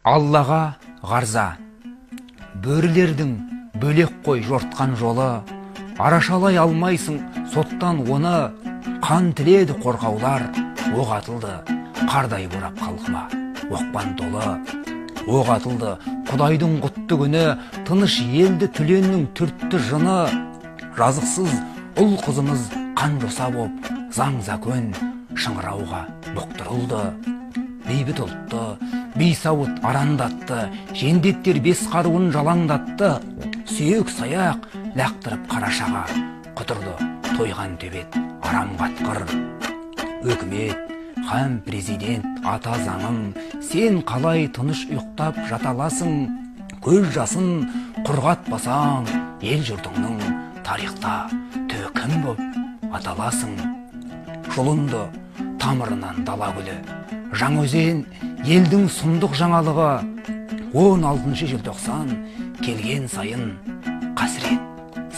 Аллаға ғарза, бөрілердің бөлек қой жортқан жолы, арашалай алмайсың соттан оны, қан тіледі қорқаулар, оқ атылды, қардай борап қалқыма, оқпан толы. Оқ атылды, Құдайдың құтты күні, тыныш елді түленнің түртті жыны, жазықсыз ұл қызымыз қан жоса боп, заң закон шыңырауға бұқтырылды. Бейбіт ұлтты, бейсауыт арандатты, жендеттер бес қаруын жалаңдатты, сүйек саяқ лақтырып қарашаға, құтырды тойған төбет арам қатқыр. Өкімет, хан президент, ата заңым, сен қалай тыныш ұйықтап жаталасың, көз жасын құрғатпасаң, ел жұртыңның тарихта төкім боп аталасың. Жолынды тамырынан дала гүлі, Жаңаөзен елдің сұмдық жаңалығы, 16 желтоқсан келген сайын қасірет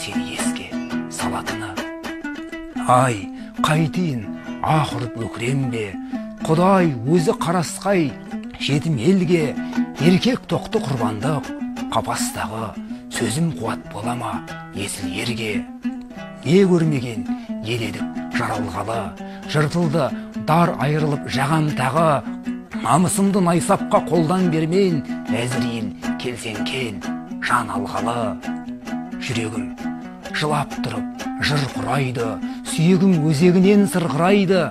сені еске салатыны. Ай, қайтейін ақырып өкірем бе, Құдай өзі қарасқай жетім елге, еркек тоқты құрбандық қапастағы, сөзім қуат бола ма есіл ерге. Не көрмеген ел едік жаралғалы, жыртылды дар айырылып жағам тағы, намысымды найсапқа қолдан бермен, әзірейін келсең кел жан алғалы. Жүрегім жылап тұрып жыр құрайды, сүйегім өзегінен сырғырайды,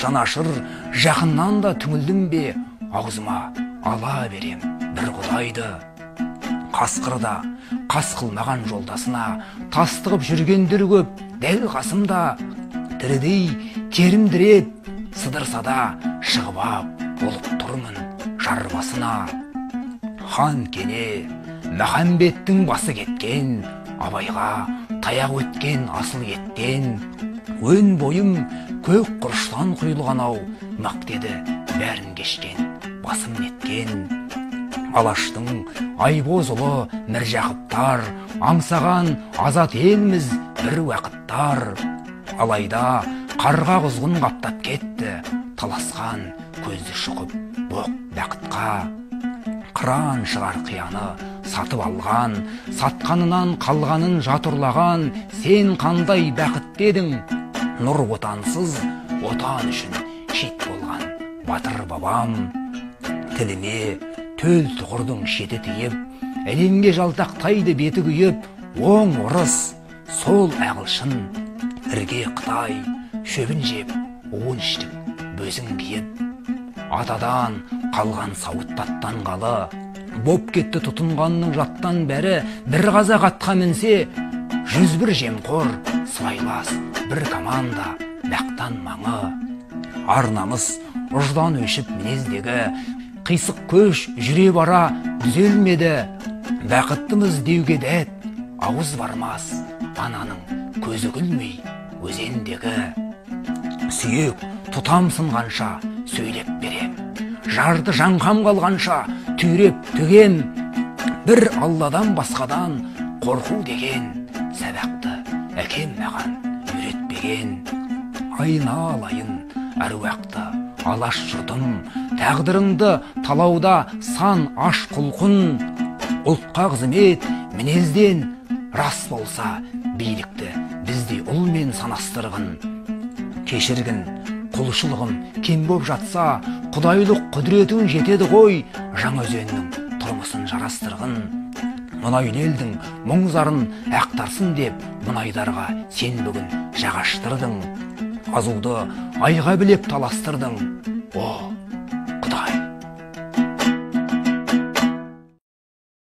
жанашыр жақыннан да түңілдім бе, аузыма ала берем бір құдайды. Қасқырда қас қылмаған жолдасына, тастығып жүргендер көп дәл қасымда, тірідей терімдіреп сыдырсада шығып ап болып тұрмын жар басына. Хан кене Махамбеттің басы кеткен, Абайға таяқ өткен асыл еттен, өн бойым көк құрыштан құйылған ау, мақтеді бәрін кешкен басым неткен. Алаштың айбоз ұлы Міржақыптар, аңсаған азат елміз бір уақыттар. Алайда қарға құзғын қаптап кетті, таласқан көзді шұқып боқ бақытқа. Қыран шығар қияны сатып алған, сатқанынан қалғанын жатырлаған, сен қандай бақытты едің, нұр отансыз отан үшін шет болған батыр бабам. Тіліме төл тұғырдың шеті тиіп, әлемге жалтақтайды беті күйіп, оң орыс, сол ағылшын, ірге Қытай, шөбін жеп, уын іштік бөзін киіп. Атадан қалған сауыт таттанғалы, боп кетті тұтынғанның жаттан бәрі, бір қазақ атқа мінсе, 101 жемқор, сыбайлас, бір команда, бақтан маңы. Арнамыз ұждан өшіп мінездегі, қисық көш жүре бара түзелмеді, бақыттымыз деуге дәт, ауыз бармас, ананың көзі күлмей өзендегі. Сүйек тұтам сынғанша сөйлеп берем, жарды жаңқам қалғанша түйреп төгем, бір Алладан басқадан қорқу деген сәбақты әкем маған үйретпеген. Айналайын әруақты алаш жұртым, тағдырыңды талауда сан аш құлқын. Ұлтқа қызмет мінезден рас болса, билікті бізде ұлмен санастырғын. Кешіргін құлшылығым кем боп жатса, құдайлық құдіретің жетеді ғой, Жаңаөзеннің тұрмысын жарастырғын. Мұнайлы елдің мұң-зарын ақтарсын деп, мұнайдарға сен бүгін жағаштырдың. Азуды айға білеп таластырдың. О,